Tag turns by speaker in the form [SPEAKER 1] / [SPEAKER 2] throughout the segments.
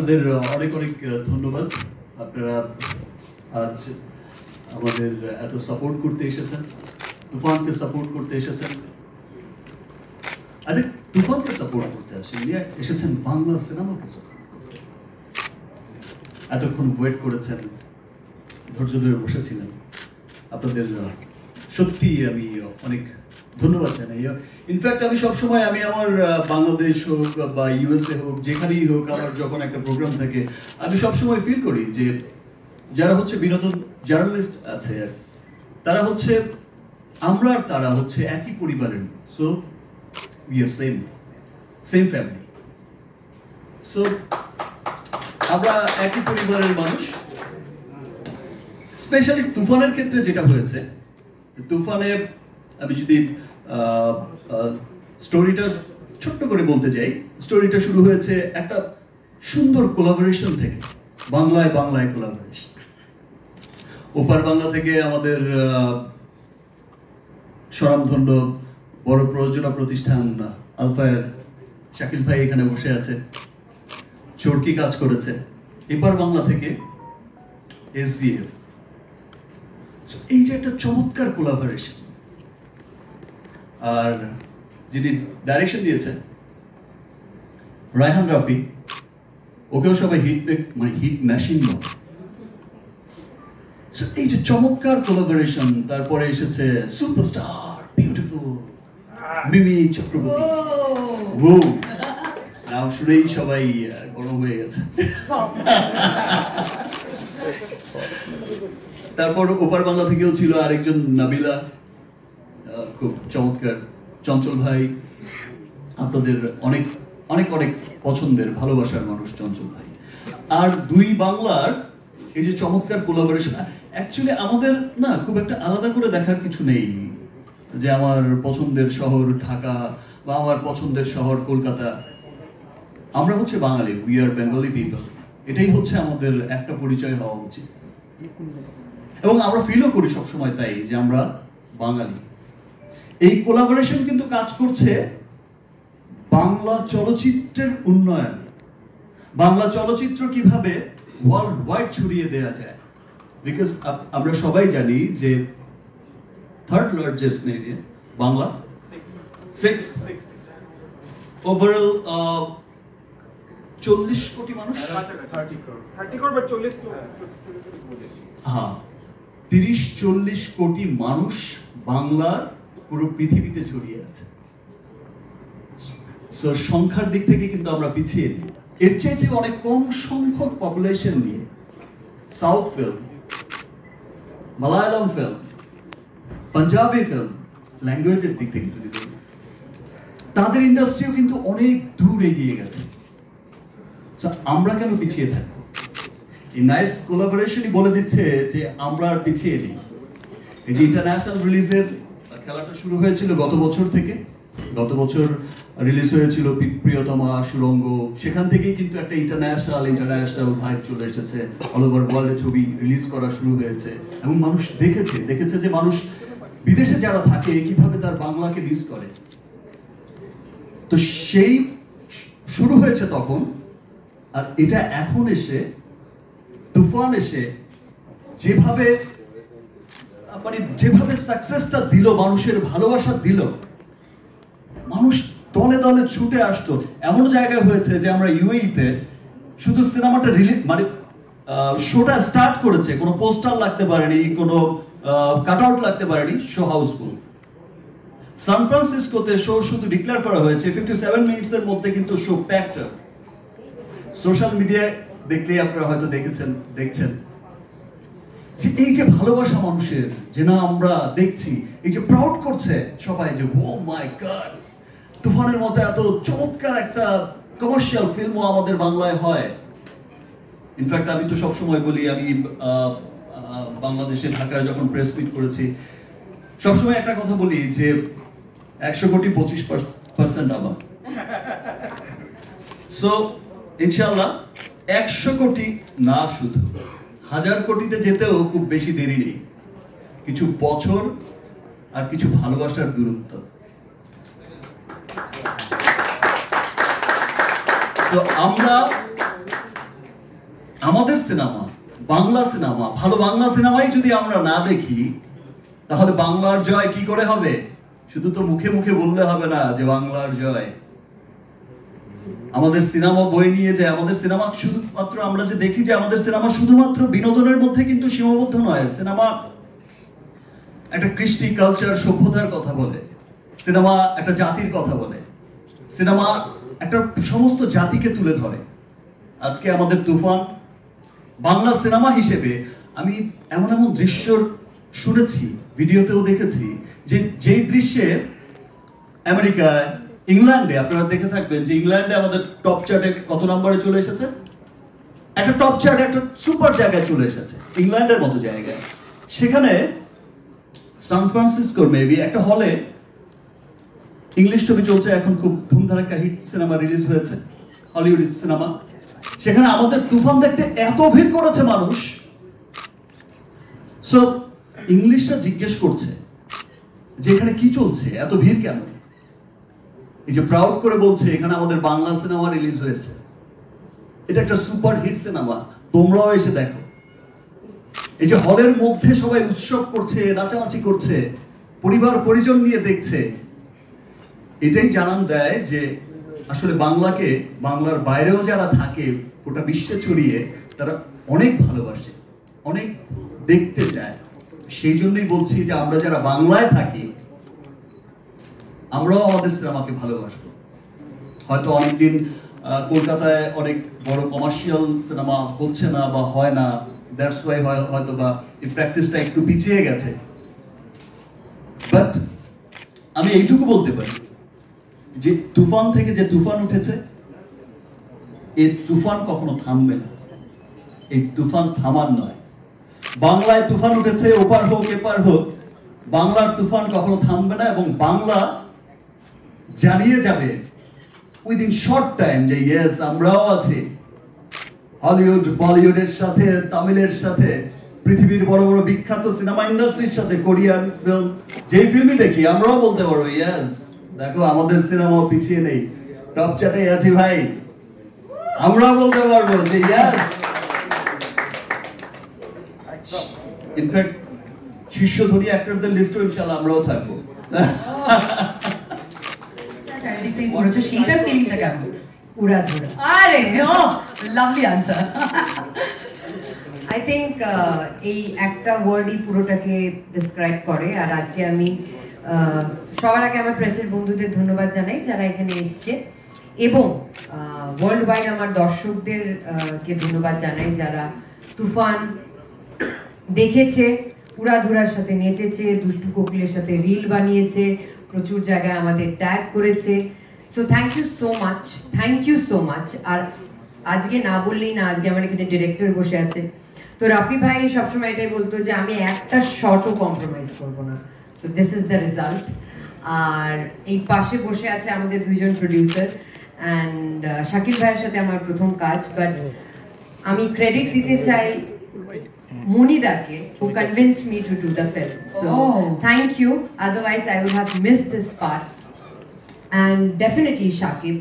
[SPEAKER 1] আপনাদের অনেক অনেক ধন্যবাদ। আপনারা আজ আমাদের এত সাপোর্ট করতে এসেছেন, তুফানকে সাপোর্ট করতে এসেছেন। আরে তুফানকে সাপোর্ট করতে এসেছেন, বাংলা সিনেমাকে সাপোর্ট করতে। এতক্ষণ ওয়েট করেছেন, ধৈর্য ধরে বসেছিলেন। আপনাদের সত্যি আমি অনেক ধন্যবাদ জানাই। ইনফ্যাক্ট আমি সবসময় আমার বাংলাদেশ হোক বা ইউএসএ হোক, যেখানেই হোক, আমার যখন একটা প্রোগ্রাম থাকে আমি সবসময় ফিল করি যে যারা হচ্ছে বিনোদন জার্নালিস্ট আছে তারা হচ্ছে আমরা আর তারা হচ্ছে একই পরিবারের। So we are same family. So আমরা একই পরিবারের মানুষ। স্পেশালি তুফানের ক্ষেত্রে যেটা হয়েছে, তুফানে আমি যদি স্টোরিটা ছোট্ট করে বলতে চাই, স্টোরিটা শুরু হয়েছে একটা সুন্দর কোলাবোরেশন থেকে। বাংলায় কোলাবোরেশন। ওপার বাংলা থেকে আমাদের স্বনামধন্য বড় প্রযোজনা প্রতিষ্ঠান আলফায়ের শাকিল ভাই এখানে বসে আছে, চরকি কাজ করেছে। এপার বাংলা থেকে এসভিএফ। এই যে একটা চমৎকার কোলাবোরেশন। আর যিনি ডাইরেকশন দিয়েছে রায়হান রাফি, ওকেও সবাই হিট মেশিন বলে। এই যে চমৎকার কোলাবোরেশন। তারপরে এসেছে সুপারস্টার বিউটিফুল মিমি চক্রবর্তী। ও নাম শুনেই সবাই গরম হয়ে গেছে। তারপর ওপার বাংলা থেকেও ছিল আরেকজন নাবিলা, খুব চমৎকার। চঞ্চল ভাই, আপনাদের অনেক অনেক অনেক পছন্দের ভালোবাসার মানুষ চঞ্চল ভাই। আর দুই বাংলার এই যে চমৎকার কোলাবোরেশন, অ্যাকচুয়ালি আমাদের না খুব একটা আলাদা করে দেখার কিছু নেই যে আমার পছন্দের শহর ঢাকা বা আমার পছন্দের শহর কলকাতা। আমরা হচ্ছে বাঙালি, উই আর বেঙ্গলি পিপল। এটাই হচ্ছে আমাদের একটা পরিচয় হওয়া উচিত। এবং আমরা ফিলও করি সবসময় তাই যে আমরা বাঙালি। এই কোলাবোরেশন কিন্তু কাজ করছে বাংলা চলচ্চিত্রের উন্নয়ন। বাংলা চলচ্চিত্র কিভাবে ওয়ার্ল্ড ওয়াইড ছড়িয়ে দেওয়া যায়। বিকজ আমরা সবাই জানি যে third largest navy Bangla, sixth overall 40 কোটি মানুষ। হ্যাঁ, 30-40 কোটি মানুষ বাংলার পুরো পৃথিবীতে ছড়িয়ে আছে। সংখ্যার দিক থেকে কিন্তু আমরা পিছিয়ে নেই। এর চাইতে অনেক কম সংখ্যক পপুলেশন নিয়ে south film, Malayalam film, Punjabi film, ল্যাঙ্গুয়েজের দিক থেকে যদি বলি, তাদের ইন্ডাস্ট্রিও কিন্তু অনেক দূর এগিয়ে গেছে। আমরা কেন পিছিয়ে থাকবো? এই নাইস কোলাবোরেশনই বলে দিচ্ছে যে আমরা আর পিছিয়ে নেই। এই যে ইন্টারন্যাশনাল রিলিজের খেলাটা শুরু হয়েছিল গত বছর থেকে। গত বছর রিলিজ হয়েছিল প্রিয়তমা, সুরঙ্গ। সেখান থেকেই কিন্তু একটা ইন্টারন্যাশনাল ভাইব চলে এসেছে। অল ওভার ওয়ার্ল্ডে ছবি রিলিজ করা শুরু হয়েছে এবং মানুষ দেখেছে যে মানুষ বিদেশে যারা থাকে কিভাবে তার বাংলাকে মিস করে। তো সেই শুরু হয়েছে তখন। আর এটা এখন এসে তুফান এসে যেভাবে সাকসেসটা দিল, মানুষের ভালোবাসা দিল, মানুষ দলে দলে ছুটে আসতো। এমন জায়গায় হয়েছে যে আমরা ইউএইতে শুধু সিনেমাটা শোটা স্টার্ট করেছে, কোনো পোস্টার লাগতে পারেনি, কোনো কাটআউট লাগতে পারেনি, শো হাউসফুল। সান ফ্রান্সিসকোতে শো শুধু ডিক্লেয়ার করা হয়েছে 57 মিনিটসের মধ্যে, কিন্তু শো প্যাকড। সোশ্যাল মিডিয়ায় দেখলে আপনারা হয়তো দেখছেন যে এই যে ভালোবাসা মানুষের, যে না আমরা দেখছি, এই যে প্রাউড করছে সবাই যে ও মাই গড, তুফানের মতো এত চমৎকার একটা কমার্শিয়াল ফিল্মও আমাদের বাংলায় হয়। ইনফ্যাক্ট আমি তো সবসময় বলি, আমি বাংলাদেশে ঢাকায় যখন প্রেস মিট করেছি সবসময় একটা কথা বলি যে 100 কোটি 25% আমার। সো ইনশাআল্লাহ 100 কোটি না, শুধু 1000 কোটিতে যেতেও খুব বেশি দেরি নেই। কিছু বছর আর কিছু ভালোবাসার দূরত্ব। তো আমরা আমাদের সিনেমা, বাংলা সিনেমা, ভালো বাংলা সিনেমাই যদি আমরা না দেখি, তাহলে বাংলার জয় কি করে হবে? শুধু তো মুখে মুখে বললে হবে না যে বাংলার জয়। আমাদের সিনেমা বই নিয়ে যায়, আমাদের সিনেমা শুধুমাত্র আমরা যে দেখি যে আমাদের সিনেমা শুধুমাত্র বিনোদনের মধ্যে কিন্তু সীমাবদ্ধ নয়। সিনেমা একটা কৃষ্টি, কালচার, সভ্যতার কথা বলে। সিনেমা একটা জাতির কথা বলে। সিনেমা একটা সমস্ত জাতিকে তুলে ধরে। আজকে আমাদের তুফান বাংলা সিনেমা হিসেবে আমি এমন এমন দৃশ্য শুনেছি, ভিডিওতেও দেখেছি, যে যেই দৃশ্যে আমেরিকায়, ইংল্যান্ডে আপনারা দেখে থাকবেন যে ইংল্যান্ডে আমাদের টপ চার্টে কত নম্বরে চলে এসেছে। একটা টপ চার্টে একটা সুপার জায়গায় চলে এসেছে, ইংল্যান্ডের মতো জায়গায়। সেখানে সান ফ্রান্সিসকোর মেবি একটা হলে ইংলিশ ছবি চলছে, এখন খুব ধুমধারাক্কা হিট সিনেমা রিলিজ হয়েছে, হলিউড সিনেমা। সেখানে আমাদের তুফান দেখতে এত ভিড় করেছে মানুষ। সো ইংলিশরা জিজ্ঞেস করছে যে এখানে কি চলছে, এত ভিড় কেন? এই যে প্রাউড করে বলছে এখানে আমাদের বাংলা সিনেমা রিলিজ হয়েছে, এটা একটা সুপার হিট সিনেমা, তোমরাও এসে দেখো। এই যে হলের মধ্যে সবাই উৎসব করছে, নাচানাচি করছে, পরিবার পরিজন নিয়ে দেখছে, এটাই জানান দেয় যে আসলে বাংলাকে, বাংলার বাইরেও যারা থাকে গোটা বিশ্বে ছড়িয়ে, তারা অনেক ভালোবাসে, অনেক দেখতে চায়। সেই জন্যই বলছি যে আমরা যারা বাংলায় থাকি, আমরাও আমাদের সিনেমাকে ভালোবাসবো। হয়তো অনেকদিন কলকাতায় অনেক বড় কমার্শিয়াল সিনেমা হচ্ছে না বা হয় না, দ্যাটস ওয়াই হয়তো বা এই প্র্যাকটিসটা একটু পিছিয়ে গেছে। বাট আমি এইটুকু বলতে পারি যে তুফান থেকে যে তুফান উঠেছে, এই তুফান কখনো থামবে না। এই তুফান থামার নয়। বাংলায় তুফান উঠেছে, ওপার হোক এপার হোক, বাংলার তুফান কখনো থামবে না। এবং বাংলা জানিয়ে যাবে উইদিন শর্ট টাইম যে ইয়েস, আমরাও আছি। হলিউড, বলিউডের সাথে, তামিলের সাথে, পৃথিবীর বড় বড় বিখ্যাত সিনেমা ইন্ডাস্ট্রির সাথে, কোরিয়ান ফিল্ম, যেই ফিল্মই দেখি আমরাও বলতে পারবো ইয়েস, দেখো আমাদের সিনেমা পিছিয়ে নেই, টপ চার্টে আছি ভাই। আমরাও বলতে পারবো যে ইয়েস। ইনফ্যাক্ট শীর্ষধনী অ্যাক্টরদের লিস্টও ইনশাআল্লাহ আমরাও থাকবো।
[SPEAKER 2] চারিদিক থেকে বলেছো, সেইটার ফিলিংটা কেমন? উড়াধুরা। আরে ও লাভলি আনসার।
[SPEAKER 3] আই থিংক এই একটা ওয়ার্ডই পুরোটাকে ডিসক্রাইব করে। আর আজকে আমি সবার আগে আমার প্রেসের বন্ধুদের ধন্যবাদ জানাই যারা এখানে এসছে, এবং ওয়ার্ল্ড ওয়াইড আমার দর্শকদের কে ধন্যবাদ জানাই যারা তুফান দেখেছে, উড়াধুরার সাথে নেচেছে, দুষ্টু কোকিলের সাথে রিল বানিয়েছে, প্রচুর জায়গায় আমাদের ট্যাগ করেছে। So thank you so much, thank you so much. আর আজকে না বললেই না, আজকে আমার এখানে ডিরেক্টর বসে আছে, তো রাফি ভাই সবসময় এটাই বলতো যে আমি একটা শটও কম্প্রোমাইজ করবো না। So this is the result. আর এই পাশে বসে আছে আমাদের দুইজন প্রডিউসার, অ্যান্ড শাকিল ভাইয়ের সাথে আমার প্রথম কাজ, বাট আমি ক্রেডিট দিতে চাই মুনিদাকে, who convinced me to do the film. So thank you, otherwise I would have missed this part. And definitely Shakib,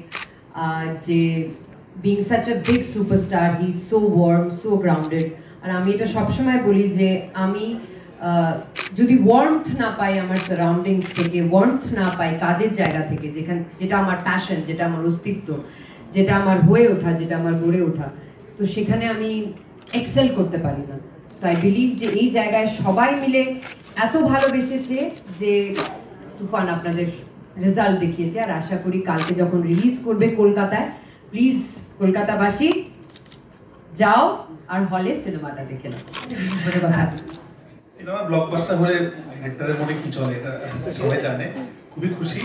[SPEAKER 3] যে being such a big superstar, he's so warm, so grounded. আর আমি এটা সবসময় বলি যে আমি যদি ওয়ার্মথ না পাই আমার সারাউন্ডিংস থেকে, ওয়ার্মথ না পাই কাজের জায়গা থেকে, যেটা আমার প্যাশন, যেটা আমার অস্তিত্ব, যেটা আমার হয়ে ওঠা, যেটা আমার গড়ে ওঠা, তো সেখানে আমি এক্সেল করতে পারি না। সো আই বিলিভ যে এই জায়গায় সবাই মিলে এত ভালোবেসেছে যে তুফান আপনাদের রেজাল্ট দেখিয়েছে। আর আশা করি কালকে যখন রিলিজ করবে কলকাতায়, প্লিজ কলকাতাবাসী যাও আর হলে সিনেমাটা দেখে নাও।
[SPEAKER 4] সিনেমা ব্লকবাস্টার হলে ডিরেক্টরের মনে কি চলে এটা সবাই জানে। খুবই খুশি,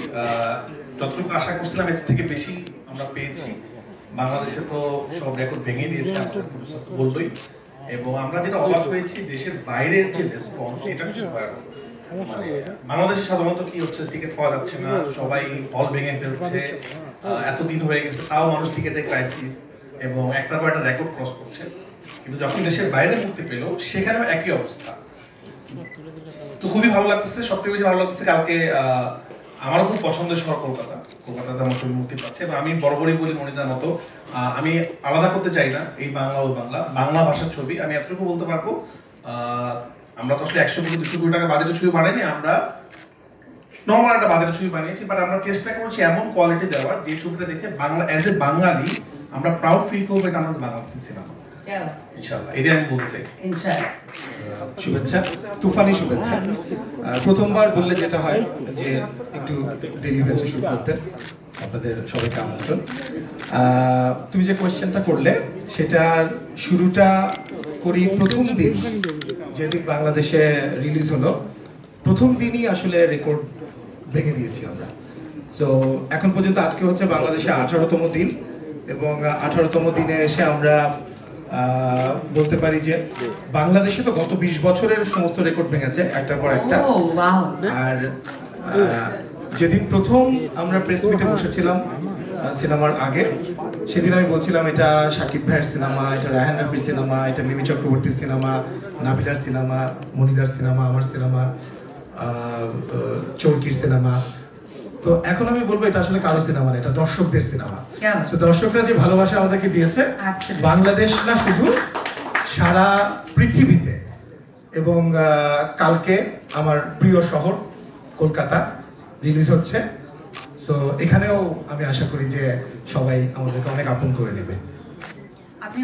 [SPEAKER 4] যতটুকু আশা করছিলাম এর থেকে বেশি আমরা পেয়েছি। বাংলাদেশে তো সব রেকর্ড ভেঙে দিয়েছে, আপনার বললোই। এবং আমরা যেটা অবাক হয়েছি, দেশের বাইরের যে রেসপন্স, এটা খুব ভয়ানক। মানে বাংলাদেশে সাধারণত কি হচ্ছে, টিকিট পাওয়া যাচ্ছে না, সবাই হল ভেঙে ফেলছে, এতদিন হয়ে গেছে তাও মানুষ টিকিটের ক্রাইসিস, এবং একটা পর একটা রেকর্ড ক্রস করছে। কিন্তু যখন দেশের বাইরে মুক্তি পেল, সেখানেও একই অবস্থা। তো খুবই ভালো লাগতেছে। সবথেকে বেশি ভালো লাগতেছে কালকে আমারও খুব পছন্দের শহর কলকাতা। কলকাতাতে আমার ছবি মুক্তি পাচ্ছে এবং আমি বরাবরই বলি মনিদার মতো, আমি আলাদা করতে চাই না এই বাংলা ওই বাংলা, বাংলা ভাষার ছবি। আমি এতটুকু বলতে পারবো, আমরা তো আসলে 100-200 কোটি টাকা বাজেটের ছবি বানাইনি, আমরা নর্মাল একটা বাজেটের ছবি বানিয়েছি, বাট আমরা চেষ্টা করছি এমন কোয়ালিটি দেওয়ার যে ছবিটা দেখে বাংলা অ্যাজ এ বাঙালি আমরা প্রাউড ফিল করবো এটা আমাদের বাংলাদেশের সিনেমা। ইনশাআল্লাহ এটাই আমি বলতে চাই।
[SPEAKER 2] ইনশাআল্লাহ।
[SPEAKER 5] শুভেচ্ছা, তুফানি শুভেচ্ছা। প্রথমবার বললে যেটা হয় যে একটু দেরি হয়েছে শুরু করতে, আপনাদের সবাইকে আমন্ত্রণ। তুমি যে কোয়েশ্চেনটা করলে সেটার শুরুটা করি প্রথম দিন যেদিন বাংলাদেশে রিলিজ হলো, প্রথম দিনই আসলে রেকর্ড ভেঙে দিয়েছি আমরা। সো এখন পর্যন্ত আজকে হচ্ছে বাংলাদেশে 18তম দিন, এবং 18তম দিনে এসে আমরা বলতে পারি যে বাংলাদেশে তো গত 20 বছরের সমস্ত রেকর্ড ভেঙেছে একটার পর একটা। আর যেদিন প্রথম আমরা প্রেস মিটে বসেছিলাম সিনেমার আগে, সেদিন আমি বলছিলাম এটা শাকিব ভাইয়ের সিনেমা, এটা রায়হান রাফির সিনেমা, এটা মিমি চক্রবর্তীর সিনেমা, নাবিলার সিনেমা, মনিদার সিনেমা, আমার সিনেমা, চৌকির সিনেমা। তো এখন আমি বলবো এটা আসলে কারো সিনেমা না, এটা দর্শকদের সিনেমা। তো দর্শকরা যে ভালোবাসা আমাদেরকে দিয়েছে বাংলাদেশ না শুধু, সারা পৃথিবীতে। এবং কালকে আমার প্রিয় শহর কলকাতা রিলিজ হচ্ছে। সো এখানেও আমি আশা করি যে সবাই আমাদেরকে অনেক আপন করে নেবে।
[SPEAKER 2] আপনি